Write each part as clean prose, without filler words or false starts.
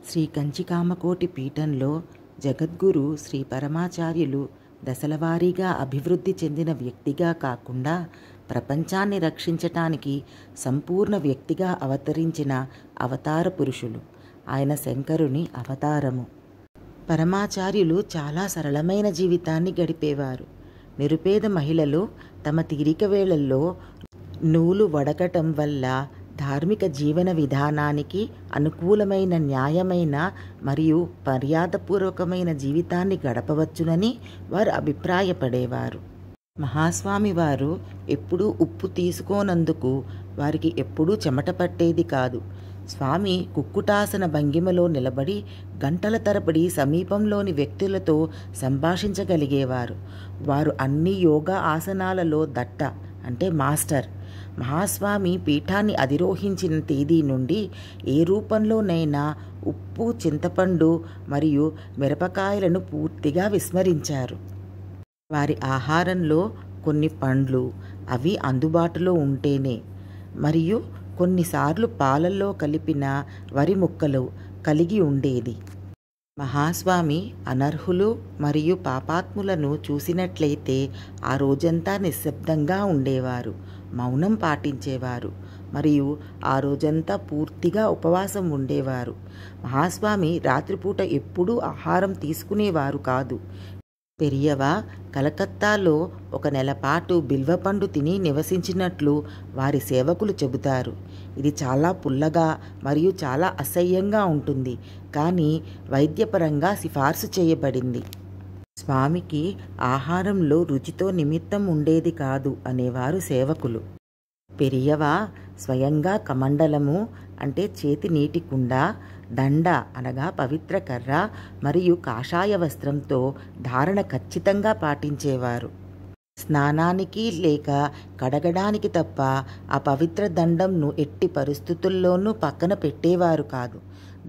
శ్రీ కంచికామకోటి పీఠంలో జగద్గురు శ్రీ పరమాచార్యులు దశలవారీగా అభివృద్ధి చెందిన వ్యక్తిగా కాకుండా ప్రపంచాన్ని రక్షించటానికి సంపూర్ణ వ్యక్తిగా అవతరించిన అవతార పురుషులు. ఆయన శంకరుని అవతారము. పరమాచార్యులు చాలా సరళమైన జీవితాన్ని గడిపేవారు. నిరుపేద మహిళలు తమ తీరిక వేళల్లో నూలు వడకటం వల్ల ధార్మిక జీవన విధానానికి అనుకూలమైన, న్యాయమైన మరియు మర్యాదపూర్వకమైన జీవితాన్ని గడపవచ్చునని వారు అభిప్రాయపడేవారు. మహాస్వామి వారు ఎప్పుడూ ఉప్పు తీసుకోనందుకు వారికి ఎప్పుడూ చెమట పట్టేది కాదు. స్వామి కుక్కుటాసన భంగిమలో నిలబడి గంటల తరబడి సమీపంలోని వ్యక్తులతో సంభాషించగలిగేవారు. వారు అన్ని యోగా ఆసనాలలో దట్ట, అంటే మాస్టర్. మహాస్వామి పీఠాన్ని అధిరోహించిన తేదీ నుండి ఏ రూపంలోనైనా ఉప్పు, చింతపండు మరియు మిరపకాయలను పూర్తిగా విస్మరించారు. వారి ఆహారంలో కొన్ని పండ్లు, అవి అందుబాటులో ఉంటేనే, మరియు కొన్నిసార్లు పాలల్లో కలిపిన వరి ముక్కలు కలిగి ఉండేది. మహాస్వామి అనర్హులు మరియు పాపాత్ములను చూసినట్లయితే ఆ రోజంతా నిశ్శబ్దంగా ఉండేవారు, మౌనం పాటించేవారు మరియు ఆ రోజంతా పూర్తిగా ఉపవాసం ఉండేవారు. మహాస్వామి రాత్రిపూట ఎప్పుడూ ఆహారం తీసుకునేవారు కాదు. పెరియవ కలకత్తాలో 1 నెల పాటు బిల్వపండు తిని నివసించినట్లు వారి సేవకులు చెబుతారు. ఇది చాలా పుల్లగా మరియు చాలా అసహ్యంగా ఉంటుంది, కానీ వైద్యపరంగా సిఫార్సు చేయబడింది. స్వామికి ఆహారంలో రుచితో నిమిత్తం ఉండేది కాదు అనేవారు సేవకులు. పెరియవ స్వయంగా కమండలము, అంటే చేతి నీటి కుండ, దండ అనగా పవిత్ర కర్ర మరియు కాషాయ వస్త్రంతో ధారణ ఖచ్చితంగా పాటించేవారు. స్నానానికి లేక కడగడానికి తప్ప ఆ పవిత్ర దండంను ఎట్టి పరిస్థితుల్లోనూ పక్కన పెట్టేవారు కాదు.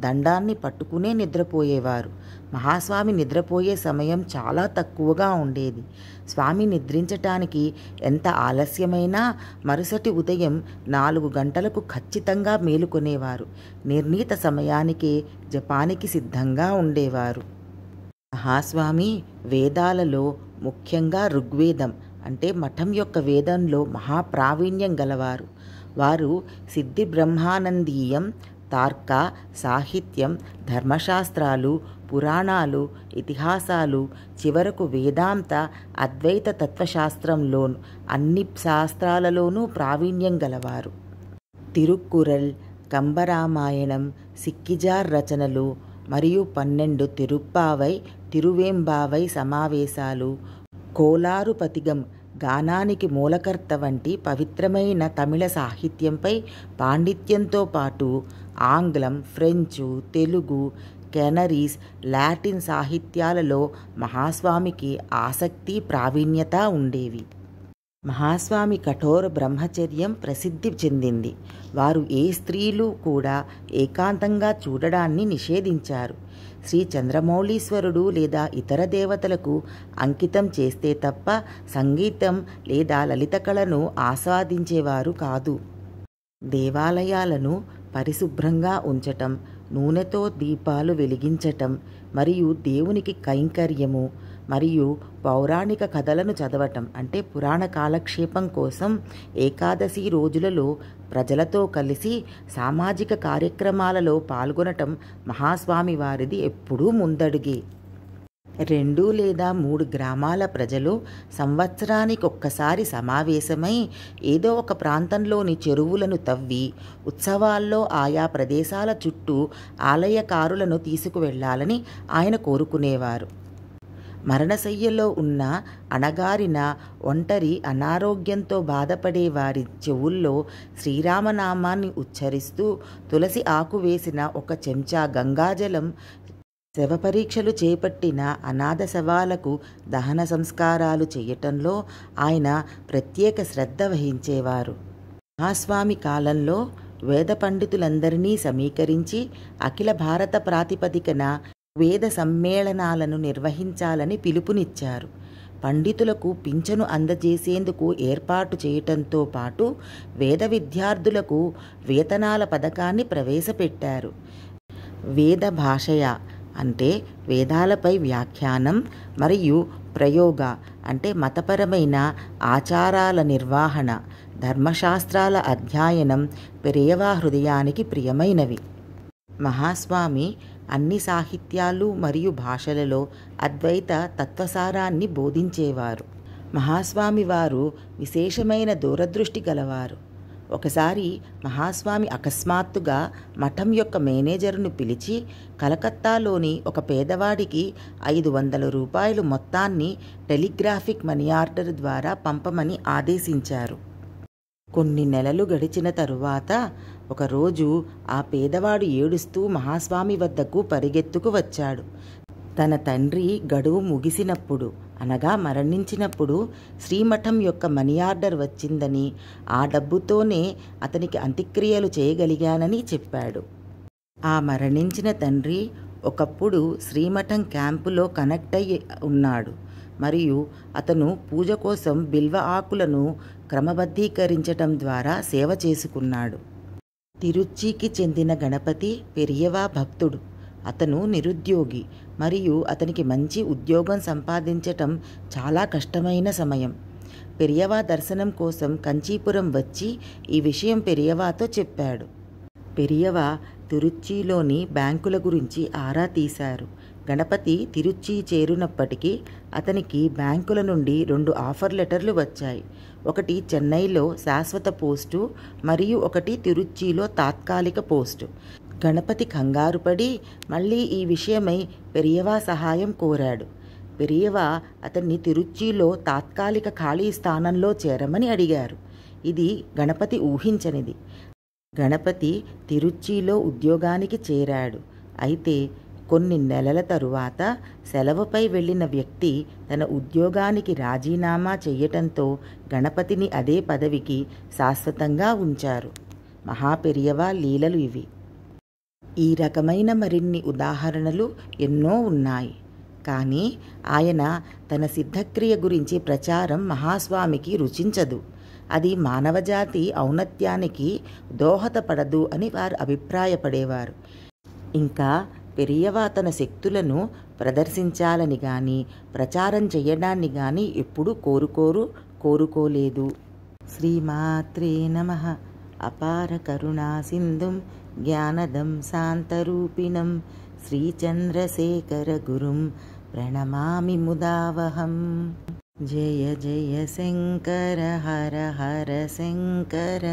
దండాన్ని పట్టుకునే నిద్రపోయేవారు. మహాస్వామి నిద్రపోయే సమయం చాలా తక్కువగా ఉండేది. స్వామి నిద్రించటానికి ఎంత ఆలస్యమైనా మరుసటి ఉదయం 4 గంటలకు ఖచ్చితంగా మేలుకొనేవారు. నిర్ణీత సమయానికే జపానికి సిద్ధంగా ఉండేవారు. మహాస్వామి వేదాలలో, ముఖ్యంగా ఋగ్వేదం అంటే మఠం యొక్క వేదంలో మహాప్రావీణ్యం గలవారు. వారు సిద్ధి బ్రహ్మానందీయం, తార్క, సాహిత్యం, ధర్మశాస్త్రాలు, పురాణాలు, ఇతిహాసాలు, చివరకు వేదాంత, అద్వైత తత్వశాస్త్రంలోను అన్ని శాస్త్రాలలోనూ ప్రావీణ్యం గలవారు. తిరుక్కురల్, కంబరామాయణం, సిక్కిజార్ రచనలు మరియు 12 తిరుప్పావై, తిరువేంబావై సమావేశాలు, కోలారు పతిగం గానానికి మూలకర్త వంటి పవిత్రమైన తమిళ సాహిత్యంపై పాండిత్యంతో పాటు ఆంగ్లం, ఫ్రెంచు, తెలుగు, కెనరీస్, లాటిన్ సాహిత్యాలలో మహాస్వామికి ఆసక్తి, ప్రావీణ్యత ఉండేవి. మహాస్వామి కఠోర బ్రహ్మచర్యం ప్రసిద్ధి చెందింది. వారు ఏ స్త్రీలు కూడా ఏకాంతంగా చూడడాన్ని నిషేధించారు. శ్రీ చంద్రమౌళీశ్వరుడు లేదా ఇతర దేవతలకు అంకితం చేస్తే తప్ప సంగీతం లేదా లలిత కళను ఆస్వాదించేవారు కాదు. దేవాలయాలను పరిశుభ్రంగా ఉంచటం, నూనెతో దీపాలు వెలిగించటం మరియు దేవునికి కైంకర్యము మరియు పౌరాణిక కథలను చదవటం, అంటే పురాణ కాలక్షేపం కోసం ఏకాదశి రోజులలో ప్రజలతో కలిసి సామాజిక కార్యక్రమాలలో పాల్గొనటం మహాస్వామి వారిది ఎప్పుడూ ముందడుగే. 2 లేదా 3 గ్రామాల ప్రజలు సంవత్సరానికొక్కసారి సమావేశమై ఏదో ఒక ప్రాంతంలోని చెరువులను తవ్వి ఉత్సవాల్లో ఆయా ప్రదేశాల చుట్టూ ఆలయకారులను తీసుకువెళ్లాలని ఆయన కోరుకునేవారు. మరణశయ్యలో ఉన్న అణగారిన, ఒంటరి, అనారోగ్యంతో బాధపడే వారి చెవుల్లో శ్రీరామనామాన్ని ఉచ్చరిస్తూ తులసి ఆకు వేసిన 1 చెంచా గంగాజలం, శవపరీక్షలు చేపట్టిన అనాథ శవాలకు దహన సంస్కారాలు చేయటంలో ఆయన ప్రత్యేక శ్రద్ధ వహించేవారు. మహాస్వామి కాలంలో వేద పండితులందరినీ సమీకరించి అఖిల భారత ప్రాతిపదికన వేద సమ్మేళనాలను నిర్వహించాలని పిలుపునిచ్చారు. పండితులకు పింఛను అందజేసేందుకు ఏర్పాటు చేయటంతో పాటు వేద విద్యార్థులకు వేతనాల పథకాన్ని ప్రవేశపెట్టారు. వేద భాషయ అంటే వేదాలపై వ్యాఖ్యానం మరియు ప్రయోగ అంటే మతపరమైన ఆచారాల నిర్వహణ, ధర్మశాస్త్రాల అధ్యయనం పెరియవా హృదయానికి ప్రియమైనవి. మహాస్వామి అన్ని సాహిత్యాలు మరియు భాషలలో అద్వైత తత్వసారాన్ని బోధించేవారు. మహాస్వామి వారు విశేషమైన దూరదృష్టి గలవారు. ఒకసారి మహాస్వామి అకస్మాత్తుగా మఠం యొక్క మేనేజరును పిలిచి కలకత్తాలోని ఒక పేదవాడికి 500 రూపాయలు మొత్తాన్ని టెలిగ్రాఫిక్ మనీ ఆర్డర్ ద్వారా పంపమని ఆదేశించారు. కొన్ని నెలలు గడిచిన తరువాత ఒకరోజు ఆ పేదవాడు ఏడుస్తూ మహాస్వామి వద్దకు పరిగెత్తుకు వచ్చాడు. తన తండ్రి గడువు ముగిసినప్పుడు అనగా మరణించినప్పుడు శ్రీమఠం యొక్క మనీ ఆర్డర్ వచ్చిందని, ఆ డబ్బుతోనే అతనికి అంత్యక్రియలు చేయగలిగానని చెప్పాడు. ఆ మరణించిన తండ్రి ఒకప్పుడు శ్రీమఠం క్యాంపులో కనెక్ట్ అయ్యి ఉన్నాడు మరియు అతను పూజ కోసం బిల్వ ఆకులను క్రమబద్ధీకరించటం ద్వారా సేవ చేసుకున్నాడు. తిరుచ్చికి చెందిన గణపతి పెరియవా భక్తుడు. అతను నిరుద్యోగి మరియు అతనికి మంచి ఉద్యోగం సంపాదించటం చాలా కష్టమైన సమయం. పెరియవా దర్శనం కోసం కంచీపురం వచ్చి ఈ విషయం పెరియవాతో చెప్పాడు. పెరియవా తిరుచ్చిలోని బ్యాంకుల గురించి ఆరా తీశారు. గణపతి తిరుచి చేరునప్పటికీ అతనికి బ్యాంకుల నుండి 2 ఆఫర్ లెటర్లు వచ్చాయి. ఒకటి చెన్నైలో శాశ్వత పోస్టు మరియు ఒకటి తిరుచ్చిలో తాత్కాలిక పోస్టు. గణపతి కంగారుపడి మళ్ళీ ఈ విషయమై పెరియవా సహాయం కోరాడు. పెరియవా అతన్ని తిరుచ్చిలో తాత్కాలిక ఖాళీ స్థానంలో చేరమని అడిగారు. ఇది గణపతి ఊహించనిది. గణపతి తిరుచ్చిలో ఉద్యోగానికి చేరాడు. అయితే కొన్ని నెలల తరువాత సెలవుపై వెళ్ళిన వ్యక్తి తన ఉద్యోగానికి రాజీనామా చేయటంతో గణపతిని అదే పదవికి శాశ్వతంగా ఉంచారు. మహాపెరియవా లీలలు ఇవి. ఈ రకమైన మరిన్ని ఉదాహరణలు ఎన్నో ఉన్నాయి. కానీ ఆయన తన సిద్ధక్రియ గురించి ప్రచారం మహాస్వామికి రుచించదు. అది మానవజాతి ఔన్నత్యానికి దోహదపడదు అని వారు అభిప్రాయపడేవారు. ఇంకా పెరియవా తన శక్తులను ప్రదర్శించాలని కానీ ప్రచారం చేయడాన్ని కానీ ఎప్పుడూ కోరుకోలేదు. శ్రీమాత్రే నమః. అపార కరుణా సింధుం జ్ఞానదం శాంతరూపిణం శ్రీచంద్రశేఖర గురుం ప్రణమామి ముదావహం. జయ జయ శంకర హర హర శంకర.